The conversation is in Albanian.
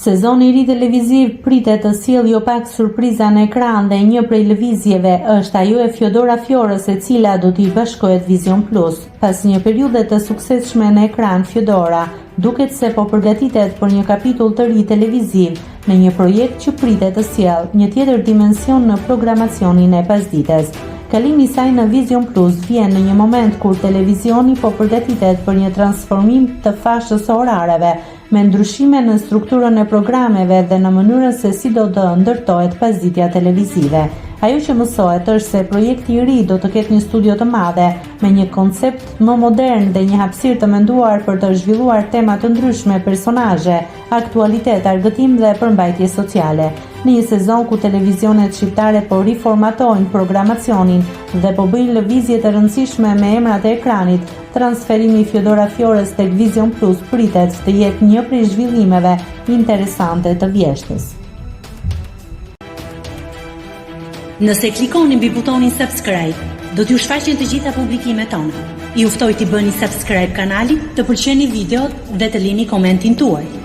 Sezoni i ri televiziv pritet të sjellë jo pak surpriza në ekran dhe një prej lëvizjeve është ajo e Fjodora Fiorës, e cila do t'i bashkohet Vision Plus. Pas një periudhe të suksesshme në ekran, Fjodora duket se po përgatitet për një kapitull të ri televiziv në një projekt që pritet të sjellë një tjetër dimension në programacionin e pasdites. Kalimi i saj në Vision Plus vjen në një moment kur televizioni po përgatitet për një transformim të fashës orareve, me ndryshime në strukturën e programeve dhe në mënyrën se si do të ndërtohet pasditja televizive. Ajo që mësohet është se projekti i ri do të ketë një studio të madhe, me një koncept më modern dhe një hapësirë të menduar për të zhvilluar tema të ndryshme, personazhe, aktualitet, argëtim dhe përmbajtje sociale. Në një sezon ku televizionet shqiptare po riformatojnë programacionin dhe po bëjnë lëvizje të rëndësishme me emrat e ekranit, transferimi i Fjodora Fiorës tek Vision Plus pritet të jetë një prej zhvillimeve interesante të vjeshtës. Nëse klikoni mbi butonin subscribe, do t'ju shfaqen të gjitha publikimet tona. Ju ftoj t'i bëni subscribe kanalit, të pëlqeni videot dhe të lini komentin tuaj.